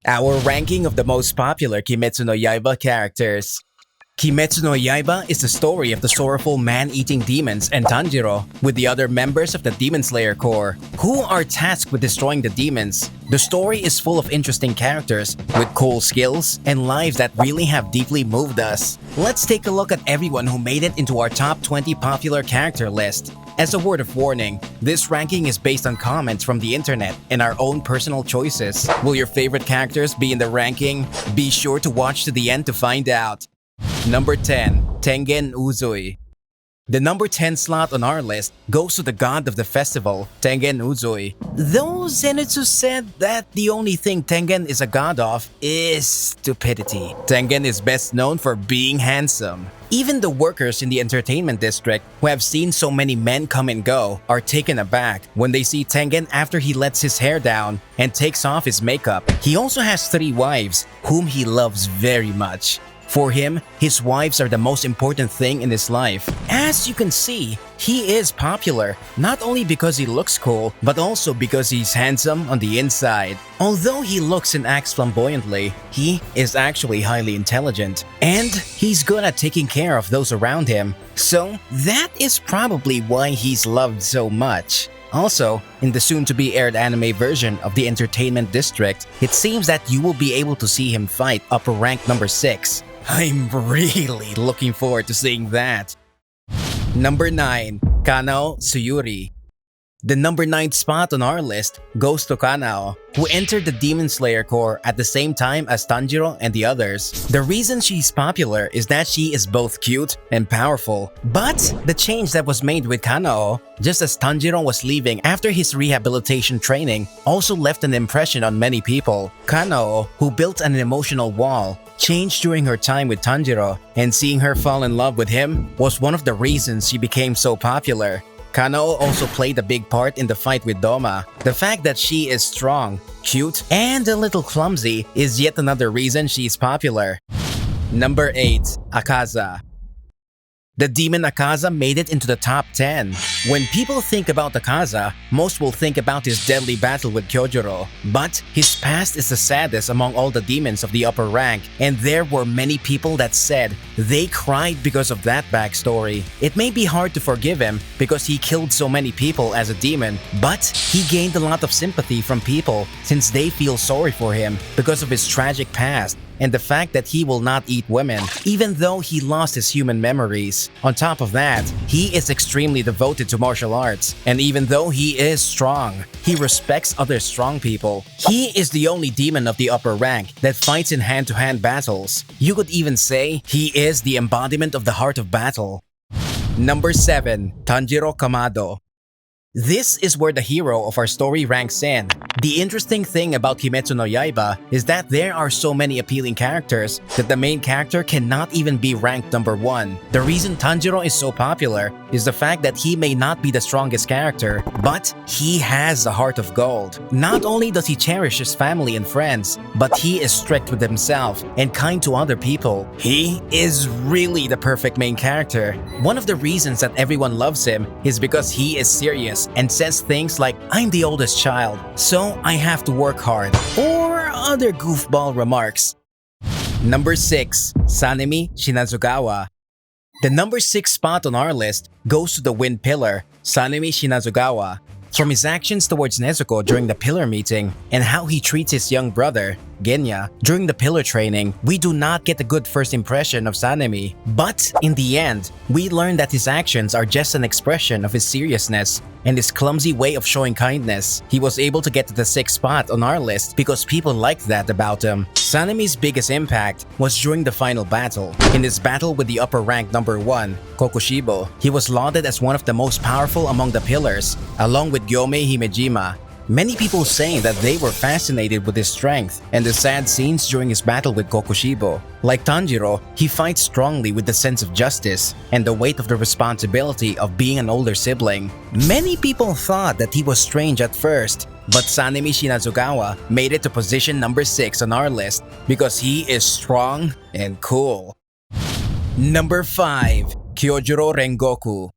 Our ranking of the most popular Kimetsu no Yaiba characters. Kimetsu no Yaiba is the story of the sorrowful man-eating demons and Tanjiro, with the other members of the Demon Slayer Corps, who are tasked with destroying the demons. The story is full of interesting characters, with cool skills and lives that really have deeply moved us. Let's take a look at everyone who made it into our top 20 popular character list. As a word of warning, this ranking is based on comments from the internet and our own personal choices. Will your favorite characters be in the ranking? Be sure to watch to the end to find out. Number 10. Tengen Uchiha. The number 10 slot on our list goes to the god of the festival, Tengen Uchiha. Though Zenitsu said that the only thing Tengen is a god of is stupidity. Tengen is best known for being handsome. Even the workers in the entertainment district, who have seen so many men come and go, are taken aback when they see Tengen after he lets his hair down and takes off his makeup. He also has 3 wives, whom he loves very much. For him, his wives are the most important thing in his life. As you can see, he is popular, not only because he looks cool, but also because he's handsome on the inside. Although he looks and acts flamboyantly, he is actually highly intelligent, and he's good at taking care of those around him. So that is probably why he's loved so much. Also, in the soon-to-be aired anime version of the Entertainment District, it seems that you will be able to see him fight upper rank number 6. I'm really looking forward to seeing that. Number 9. Kano Suyuri. The number 9th spot on our list goes to Kano, who entered the Demon Slayer Corps at the same time as Tanjiro and the others. The reason she's popular is that she is both cute and powerful. But the change that was made with Kano, just as Tanjiro was leaving after his rehabilitation training, also left an impression on many people. Kano, who built an emotional wall, changed during her time with Tanjiro, and seeing her fall in love with him was one of the reasons she became so popular. Kano also played a big part in the fight with Doma. The fact that she is strong, cute, and a little clumsy is yet another reason she's popular. Number 8. Akaza. The demon Akaza made it into the top 10. When people think about Akaza, most will think about his deadly battle with Kyojiro. But his past is the saddest among all the demons of the upper rank, and there were many people that said they cried because of that backstory. It may be hard to forgive him because he killed so many people as a demon, but he gained a lot of sympathy from people since they feel sorry for him because of his tragic past and the fact that he will not eat women, even though he lost his human memories. On top of that, he is extremely devoted to martial arts, and even though he is strong, he respects other strong people. He is the only demon of the upper rank that fights in hand-to-hand battles. You could even say he is the embodiment of the heart of battle. Number 7. Tanjiro Kamado. This is where the hero of our story ranks in. The interesting thing about Kimetsu no Yaiba is that there are so many appealing characters that the main character cannot even be ranked number 1. The reason Tanjiro is so popular is the fact that he may not be the strongest character, but he has a heart of gold. Not only does he cherish his family and friends, but he is strict with himself and kind to other people. He is really the perfect main character. One of the reasons that everyone loves him is because he is serious and says things like, "I'm the oldest child, so I have to work hard," or other goofball remarks. Number 6. Sanmi Shinazugawa. The number 6 spot on our list goes to the Wind Pillar, Sanmi Shinazugawa. From his actions towards Nezuko during the Pillar meeting and how he treats his young brother, Genya, during the Pillar training, we do not get a good first impression of Sanmi. But in the end, we learn that his actions are just an expression of his seriousness and his clumsy way of showing kindness. He was able to get to the 6th spot on our list because people liked that about him. Sanemi's biggest impact was during the final battle. In his battle with the upper rank number 1, Kokushibo, he was lauded as one of the most powerful among the pillars, along with Gyome Himejima. Many people saying that they were fascinated with his strength and the sad scenes during his battle with Kokushibo. Like Tanjiro, he fights strongly with the sense of justice and the weight of the responsibility of being an older sibling. Many people thought that he was strange at first, but Sanmi Shinazugawa made it to position number 6 on our list because he is strong and cool. Number 5. Kyojiro Rengoku.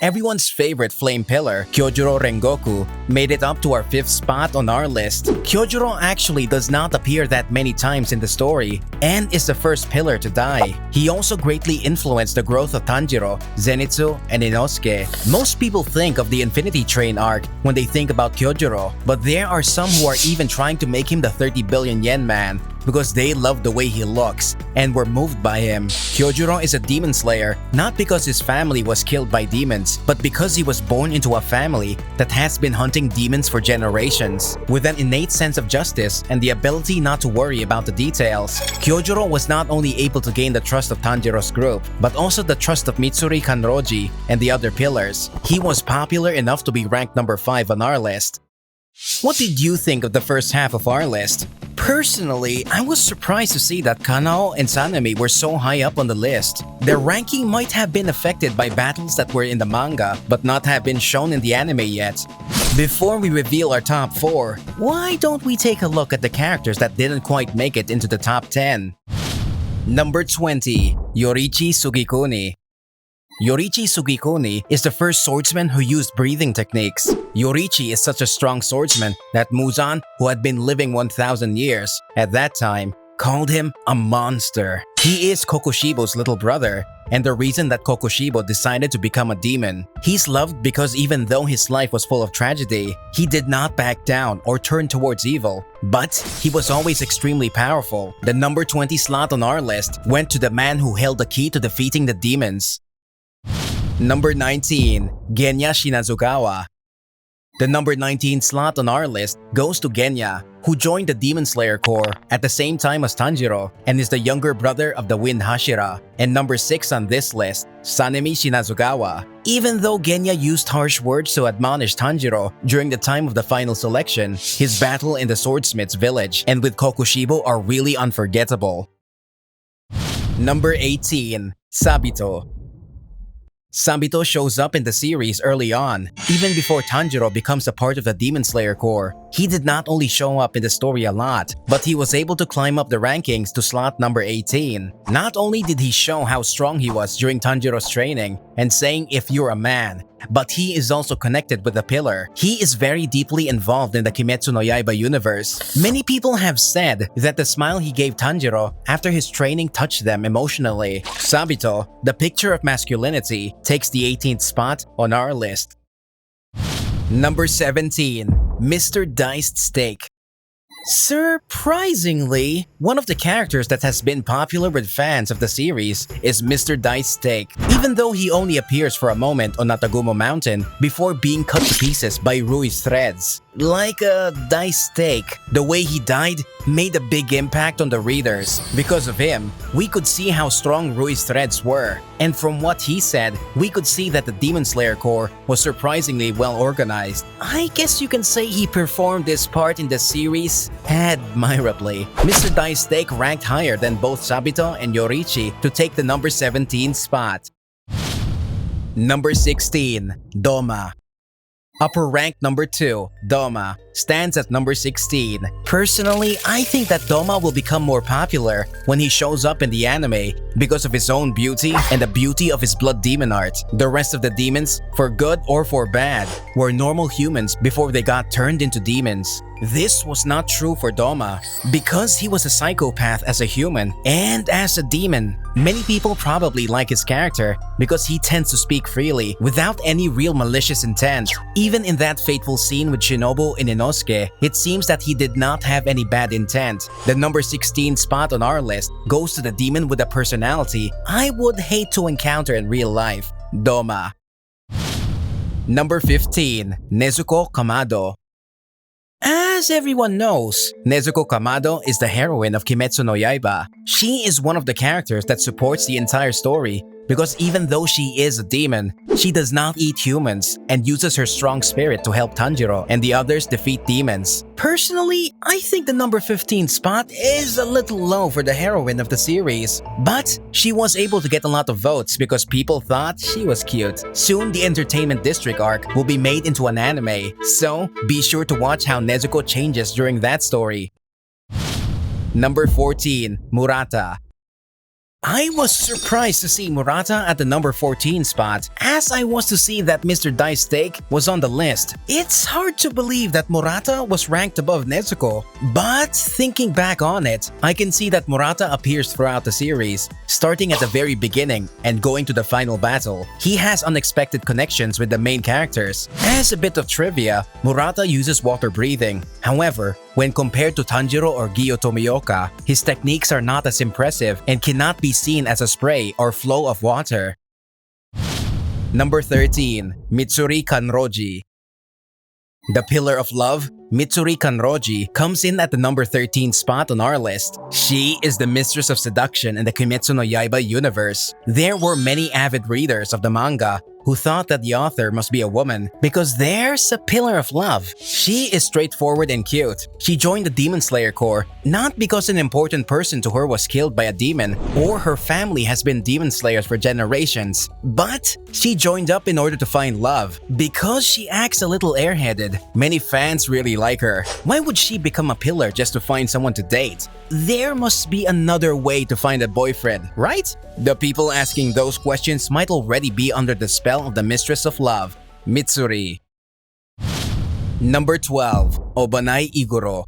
everyone's favorite flame pillar, Kyojiro Rengoku, made it up to our 5th spot on our list. Kyojiro actually does not appear that many times in the story and is the first pillar to die. He also greatly influenced the growth of Tanjiro, Zenitsu, and Inosuke. Most people think of the Infinity Train arc when they think about Kyojiro, but there are some who are even trying to make him the 30 billion yen man because they love the way he looks and were moved by him. Kyojiro is a demon slayer not because his family was killed by demons, but because he was born into a family that has been hunting demons for generations. With an innate sense of justice and the ability not to worry about the details, Kyojiro was not only able to gain the trust of Tanjiro's group, but also the trust of Mitsuri Kanroji and the other pillars. He was popular enough to be ranked number 5 on our list. What did you think of the first half of our list? Personally, I was surprised to see that Kano and Sanemi were so high up on the list. Their ranking might have been affected by battles that were in the manga but not have been shown in the anime yet. Before we reveal our top 4, why don't we take a look at the characters that didn't quite make it into the top 10? Number 20. Yorichi Sugikouni. Yorichi Sugikouni is the first swordsman who used breathing techniques. Yorichi is such a strong swordsman that Muzan, who had been living 1,000 years at that time, called him a monster. He is Kokushibo's little brother, and the reason that Kokushibo decided to become a demon. He's loved because even though his life was full of tragedy, he did not back down or turn towards evil. But he was always extremely powerful. The number 20 slot on our list went to the man who held the key to defeating the demons. Number 19. Genyashi Nazugawa. The number 19 slot on our list goes to Genya, who joined the Demon Slayer Corps at the same time as Tanjiro and is the younger brother of the Wind Hashira. And number 6 on this list, Sanmi Shinazugawa. Even though Genya used harsh words to admonish Tanjiro during the time of the final selection, his battle in the Swordsmith's village and with Kokushibo are really unforgettable. Number 18. Sabito. Sambito shows up in the series early on, even before Tanjiro becomes a part of the Demon Slayer Corps. He did not only show up in the story a lot, but he was able to climb up the rankings to slot number 18. Not only did he show how strong he was during Tanjiro's training and saying if you're a man, but he is also connected with the pillar. He is very deeply involved in the Kimetsu no Yaiba universe. Many people have said that the smile he gave Tanjiro after his training touched them emotionally. Sabito, the picture of masculinity, takes the 18th spot on our list. Number 17. Mr. Diced Steak. Surprisingly, one of the characters that has been popular with fans of the series is Mr. Diced Steak, even though he only appears for a moment on Natagumo Mountain before being cut to pieces by Rui's threads. Like a diced steak, the way he died made a big impact on the readers. Because of him, we could see how strong Rui's threads were, and from what he said, we could see that the Demon Slayer Corps was surprisingly well organized. I guess you can say he performed this part in the series admirably. Mr. Diced Steak ranked higher than both Sabito and Yorichi to take the number 17 spot. Number 16. Doma. Upper rank number 2, Doma, stands at number 16. Personally, I think that Doma will become more popular when he shows up in the anime because of his own beauty and the beauty of his blood demon art. The rest of the demons, for good or for bad, were normal humans before they got turned into demons. This was not true for Doma because he was a psychopath as a human and as a demon. Many people probably like his character because he tends to speak freely without any real malicious intent. Even in that fateful scene with Shinobu and Inosuke, it seems that he did not have any bad intent. The number 16 spot on our list goes to the demon with a personality I would hate to encounter in real life, Doma. Number 15. Nezuko Kamado. As everyone knows, Nezuko Kamado is the heroine of Kimetsu no Yaiba. She is one of the characters that supports the entire story because even though she is a demon, she does not eat humans and uses her strong spirit to help Tanjiro and the others defeat demons. Personally, I think the number 15 spot is a little low for the heroine of the series, but she was able to get a lot of votes because people thought she was cute. Soon, the Entertainment District arc will be made into an anime, so be sure to watch how Nezuko changes during that story. Number 14. Murata. I was surprised to see Murata at the number 14 spot, as I was to see that Mr. Dice Steak was on the list. It's hard to believe that Murata was ranked above Nezuko, but thinking back on it, I can see that Murata appears throughout the series, starting at the very beginning and going to the final battle. He has unexpected connections with the main characters. As a bit of trivia, Murata uses water breathing. However, when compared to Tanjiro or Gyo Tomioka, his techniques are not as impressive and cannot be seen as a spray or flow of water. Number 13. Mitsuri Kanroji. The Pillar of Love, Mitsuri Kanroji, comes in at the number 13 spot on our list. She is the mistress of seduction in the Kimetsu no Yaiba universe. There were many avid readers of the manga who thought that the author must be a woman because there's a pillar of love. She is straightforward and cute. She joined the Demon Slayer Corps not because an important person to her was killed by a demon or her family has been demon slayers for generations, but she joined up in order to find love. Because she acts a little airheaded, many fans really like her. Why would she become a pillar just to find someone to date? There must be another way to find a boyfriend, right? The people asking those questions might already be under the spell of the Mistress of Love, Mitsuri. Number 12. Obani Igoro.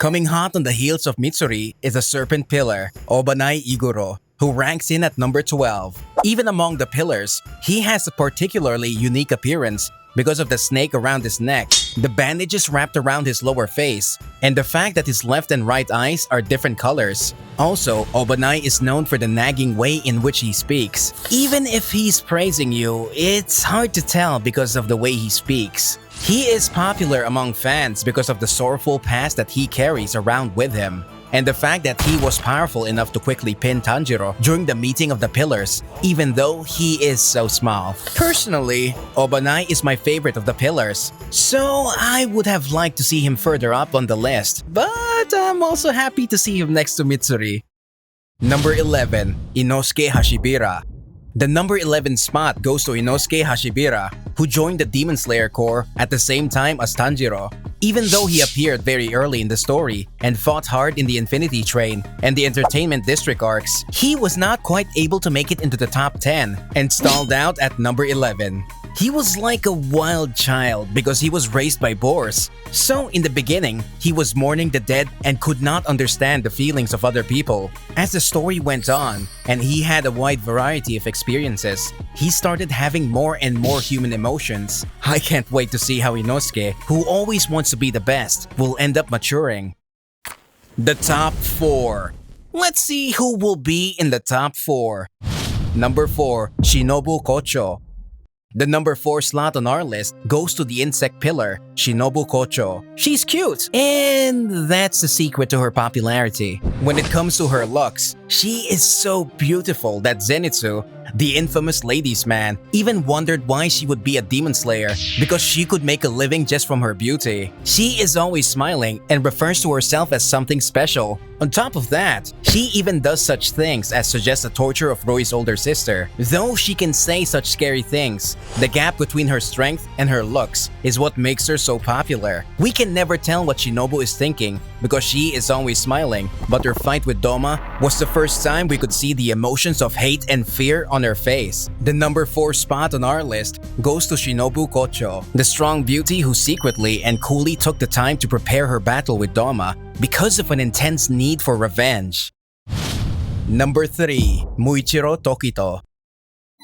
Coming hot on the heels of Mitsuri is a serpent pillar, Obani Igoro, who ranks in at number 12. Even among the pillars, he has a particularly unique appearance because of the snake around his neck, the bandages wrapped around his lower face, and the fact that his left and right eyes are different colors. Also, Obani is known for the nagging way in which he speaks. Even if he's praising you, it's hard to tell because of the way he speaks. He is popular among fans because of the sorrowful past that he carries around with him, and the fact that he was powerful enough to quickly pin Tanjiro during the meeting of the pillars, even though he is so small. Personally, Obani is my favorite of the pillars, so I would have liked to see him further up on the list, but I'm also happy to see him next to Mitsuri. Number 11. Inosuke Hashibira. The number 11 spot goes to Inosuke Hashibira, who joined the Demon Slayer Corps at the same time as Tanjiro. Even though he appeared very early in the story and fought hard in the Infinity Train and the Entertainment District arcs, he was not quite able to make it into the top 10 and stalled out at number 11. He was like a wild child because he was raised by boars. So in the beginning, he was mourning the dead and could not understand the feelings of other people. As the story went on, and he had a wide variety of experiences, he started having more and more human emotions. I can't wait to see how Inosuke, who always wants to be the best, will end up maturing. The top 4. Let's see who will be in the top 4. Number 4. Shinobu Kocho. The number 4 slot on our list goes to the insect pillar, Shinobu Kocho. She's cute, and that's the secret to her popularity. When it comes to her looks, she is so beautiful that Zenitsu, the infamous ladies' man, even wondered why she would be a demon slayer because she could make a living just from her beauty. She is always smiling and refers to herself as something special. On top of that, she even does such things as suggest the torture of Roy's older sister. Though she can say such scary things, the gap between her strength and her looks is what makes her so popular. We can never tell what Shinobu is thinking because she is always smiling, but her fight with Doma was the first time we could see the emotions of hate and fear on her face. The number 4 spot on our list goes to Shinobu Kocho, the strong beauty who secretly and coolly took the time to prepare her battle with Doma because of an intense need for revenge. Number 3. Muichiro Tokito.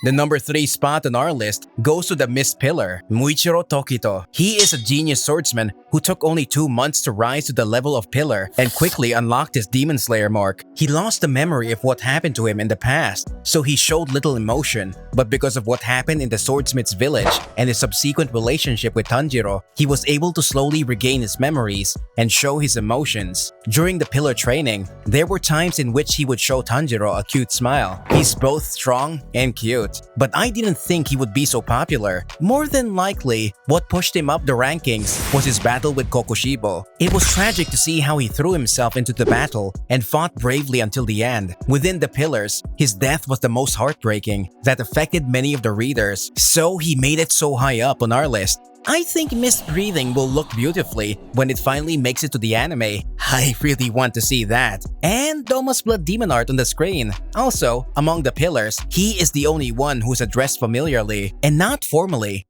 The number 3 spot on our list goes to the Mist Pillar, Muichiro Tokito. He is a genius swordsman who took only 2 months to rise to the level of Pillar and quickly unlocked his Demon Slayer mark. He lost the memory of what happened to him in the past, so he showed little emotion. But because of what happened in the Swordsmith's village and his subsequent relationship with Tanjiro, he was able to slowly regain his memories and show his emotions. During the Pillar training, there were times in which he would show Tanjiro a cute smile. He's both strong and cute. But I didn't think he would be so popular. More than likely, what pushed him up the rankings was his battle with Kokushibo. It was tragic to see how he threw himself into the battle and fought bravely until the end. Within the pillars, his death was the most heartbreaking that affected many of the readers, so he made it so high up on our list. I think mist breathing will look beautifully when it finally makes it to the anime. I really want to see that. And Doma's blood demon art on the screen. Also, among the pillars, he is the only one who's addressed familiarly and not formally.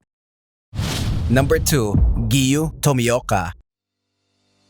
Number 2. Giyu Tomioka.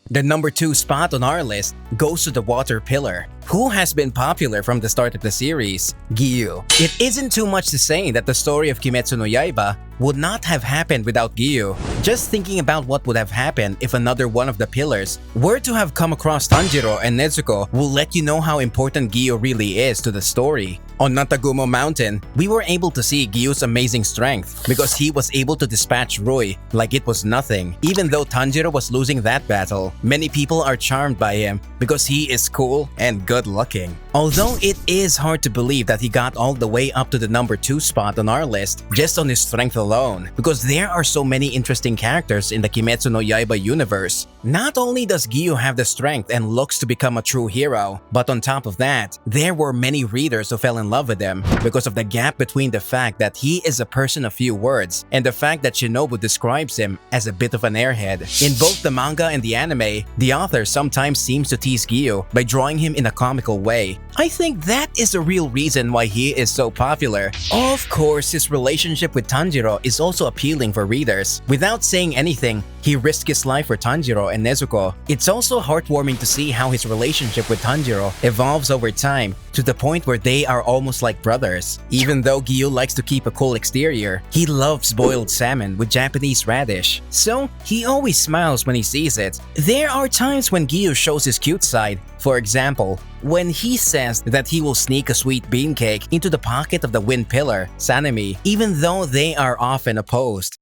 The number 2 spot on our list goes to the water pillar, who has been popular from the start of the series, Giyu. It isn't too much to say that the story of Kimetsu no Yaiba would not have happened without Giyu. Just thinking about what would have happened if another one of the pillars were to have come across Tanjiro and Nezuko will let you know how important Giyu really is to the story. On Natagumo Mountain, we were able to see Giyu's amazing strength because he was able to dispatch Rui like it was nothing. Even though Tanjiro was losing that battle, many people are charmed by him because he is cool and good-looking. Although it is hard to believe that he got all the way up to the number 2 spot on our list just on his strength alone, because there are so many interesting characters in the Kimetsu no Yaiba universe. Not only does Giyu have the strength and looks to become a true hero, but on top of that, there were many readers who fell in love with him because of the gap between the fact that he is a person of few words and the fact that Shinobu describes him as a bit of an airhead. In both the manga and the anime, the author sometimes seems to tease Giyu by drawing him in a comical way. I think that is the real reason why he is so popular. Of course, his relationship with Tanjiro is also appealing for readers. Without saying anything, he risked his life for Tanjiro and Nezuko. It's also heartwarming to see how his relationship with Tanjiro evolves over time to the point where they are almost like brothers. Even though Giyu likes to keep a cool exterior, he loves boiled salmon with Japanese radish. So, he always smiles when he sees it. There are times when Giyu shows his cute side. For example, when he says that he will sneak a sweet bean cake into the pocket of the wind pillar, Sanemi, even though they are often opposed.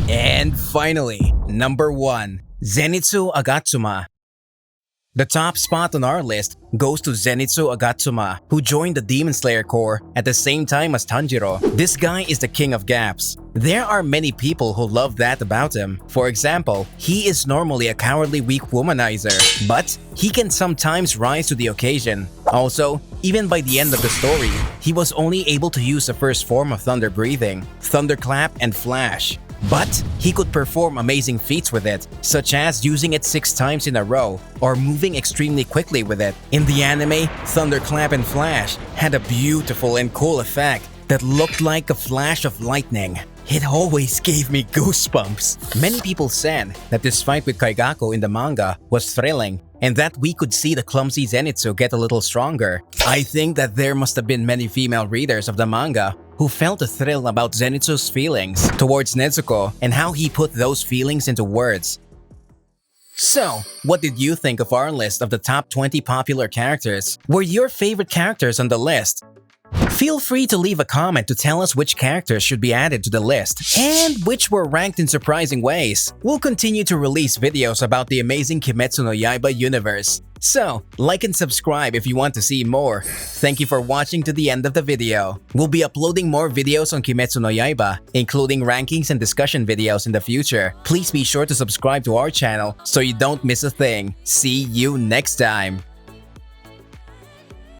And finally, number 1. Zenitsu Agatsuma. The top spot on our list goes to Zenitsu Agatsuma, who joined the Demon Slayer Corps at the same time as Tanjiro. This guy is the king of gaps. There are many people who love that about him. For example, he is normally a cowardly weak womanizer, but he can sometimes rise to the occasion. Also, even by the end of the story, he was only able to use the first form of thunder breathing, thunderclap, and flash. But he could perform amazing feats with it, such as using it 6 times in a row or moving extremely quickly with it. In the anime, Thunderclap and Flash had a beautiful and cool effect that looked like a flash of lightning. It always gave me goosebumps. Many people said that this fight with Kaigaku in the manga was thrilling and that we could see the clumsy Zenitsu get a little stronger. I think that there must have been many female readers of the manga who felt a thrill about Zenitsu's feelings towards Nezuko and how he put those feelings into words. So, what did you think of our list of the top 20 popular characters? Were your favorite characters on the list? Feel free to leave a comment to tell us which characters should be added to the list and which were ranked in surprising ways. We'll continue to release videos about the amazing Kimetsu no Yaiba universe. So, like and subscribe if you want to see more. Thank you for watching to the end of the video. We'll be uploading more videos on Kimetsu no Yaiba, including rankings and discussion videos in the future. Please be sure to subscribe to our channel so you don't miss a thing. See you next time!